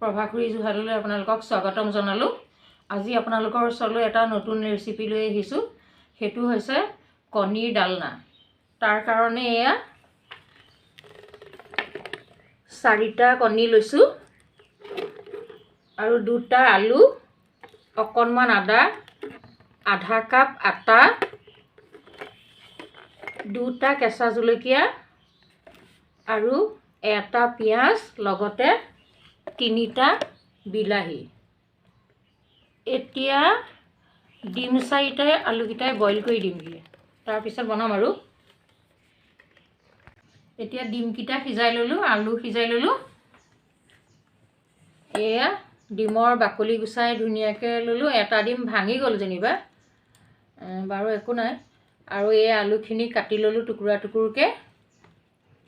প্ৰভাখুৰীজুহাললৈ আপোনালোকক স্বাগতম জনালো। আজি আপোনালোকৰ ওচৰলৈ এটা নতুন ৰেচিপি লৈ আহিছোঁ। সেইটো হৈছে কণীৰ ডালনা। তাৰ কাৰণে এয়া 4টা কণী লৈছোঁ আৰু 2টা আলু, অকণমান আদা, আধা কাপ আটা, 2টা কেঁচা জলকীয়া আৰু 1টা পিঁয়াজ, লগতে 3টা বিলাহী। এতিয়া ডিম 4টাই আলুকেইটাই বইল কৰি দিমগৈ, তাৰপিছত বনাম আৰু। এতিয়া ডিমকেইটা সিজাই ল'লোঁ, আলু সিজাই ল'লোঁ। এয়া ডিমৰ বাকলি গুচাই ধুনীয়াকৈ ল'লোঁ। এটা ডিম ভাঙি গ'ল যেনিবা, বাৰু একো নাই। আৰু এই আলুখিনি কাটি ল'লোঁ টুকুৰা টুকুৰকৈ।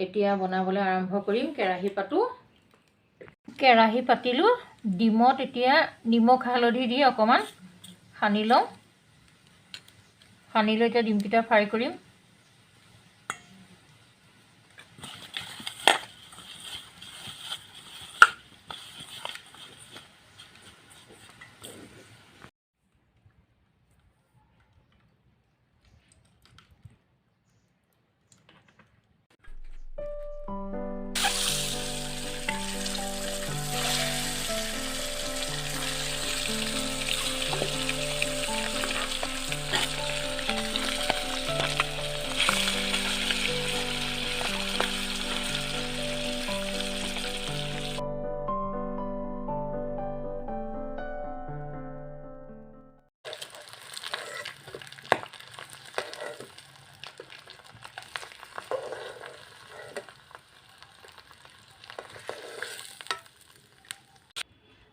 এতিয়া বনাবলৈ আৰম্ভ কৰিম। কেৰাহী পাতিলোঁ। ডিমত এতিয়া নিমখ হালধি দি অকণমান সানি লওঁ। সানি লৈ এতিয়া ডিমকেইটা ফ্ৰাই কৰিম।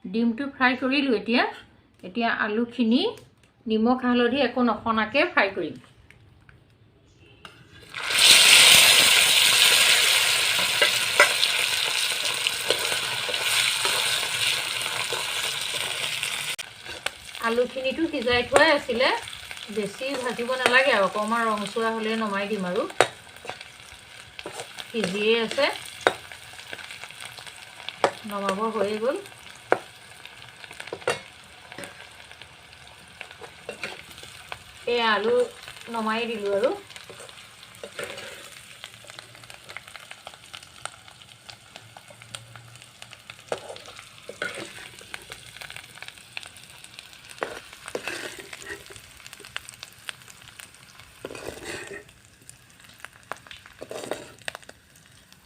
ডিমটো ফ্ৰাই কৰিলোঁ। এতিয়া আলুখিনি নিমখ হালধি একো নসনাকৈ ফ্ৰাই কৰিম। আলুখিনিতো সিজাই থোৱাই আছিলে, বেছি ভাজিব নালাগে আৰু অকণমান ৰংচুৱা হ'লে নমাই দিম আৰু। সিজিয়ে আছে, নমাব হৈয়ে গ'ল। এই আলু নমাই দিলোঁ আৰু।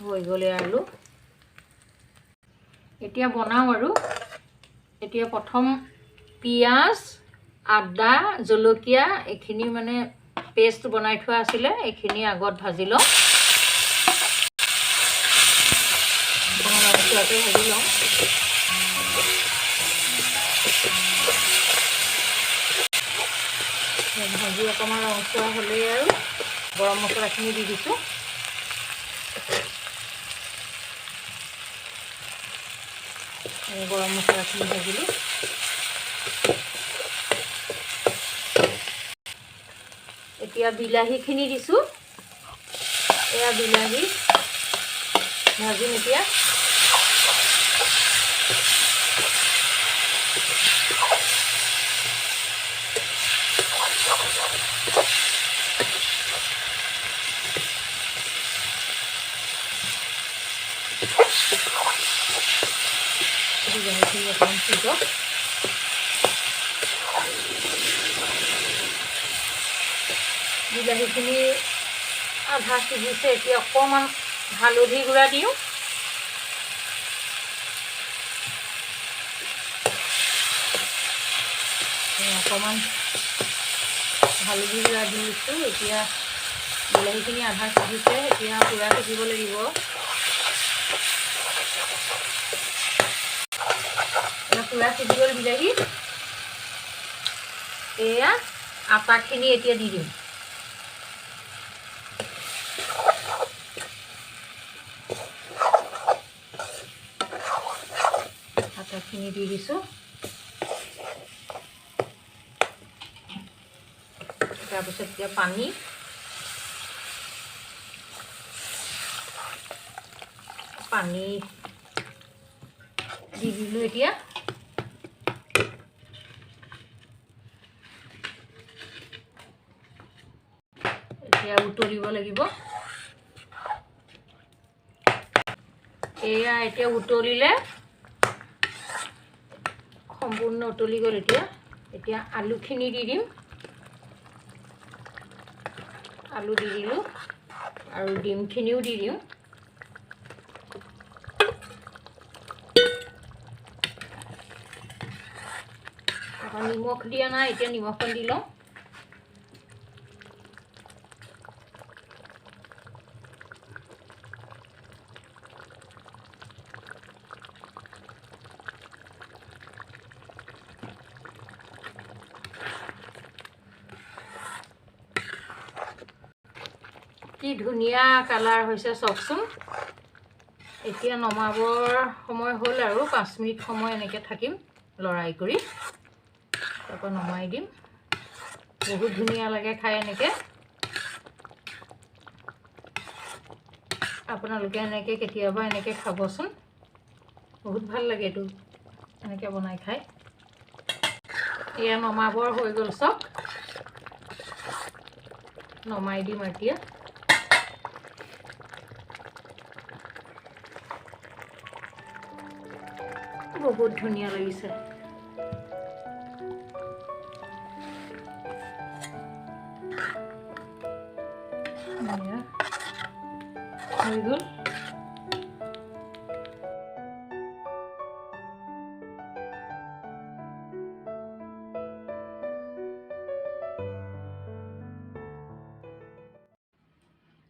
হৈ গ'লে আলু। এতিয়া বনাওঁ আৰু। এতিয়া প্ৰথম পিঁয়াজ, আদা, জলকীয়া এইখিনি মানে পেষ্ট বনাই থোৱা আছিলে, এইখিনি আগত ভাজি লওঁ। ভাজি লওঁ। ভাজি অকণমান ৰংচুৱা হ'লেই আৰু গৰম মছলাখিনি দি দিছোঁ। গৰম মছলাখিনি ভাজিলোঁ। এতিয়া বিলাহীখিনি দিছোঁ। এয়া বিলাহী ভাজিম এতিয়া। বিলাহীখিনি অকণমান সিজক। বিলাহীখিনি আধা সিজিছে। এতিয়া অকণমান হালধি গুড়া দিওঁ। অকণমান হালধি গুড়া দি দিছোঁ। এতিয়া বিলাহীখিনি আধা সিজিছে, এতিয়া পূৰা সিজিব লাগিব। পূৰা সিজি গ'ল বিলাহী। এয়া আটাখিনি এতিয়া দি দিম। আটাখিনি দি দিছোঁ। তাৰপিছত এতিয়া পানী, দি দিলোঁ এতিয়া উতলিব লাগিব এয়া এতিয়া উতলিলে সম্পূৰ্ণ উতলি গ'ল এতিয়া আলুখিনি দি দিম আলু দি দিলোঁ আৰু ডিমখিনিও দি দিওঁ নিমখ দিয়া নাই এতিয়া নিমখখন দি লওঁ কি ধুনীয়া কালাৰ হৈছে চাওকচোন এতিয়া নমাবৰ সময় হ'ল আৰু 5 মিনিট সময় এনেকৈ থাকিম লৰাই কৰি তাৰপৰা নমাই দিম বহুত ধুনীয়া লাগে খাই এনেকৈ আপোনালোকে এনেকৈ কেতিয়াবা এনেকৈ খাবচোন বহুত ভাল লাগে এইটো এনেকৈ বনাই খাই এয়া নমাবৰ হৈ গ'ল চব নমাই দিম এতিয়া বহুত ধুনীয়া লাগিছে হৈ গ'ল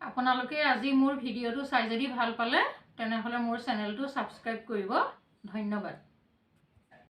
আপোনালোকে আজি মোৰ ভিডিঅ'টো চাই যদি ভাল পালে তেনেহ'লে মোৰ চেনেলটো ছাবস্ক্ৰাইব কৰিব ধন্যবাদ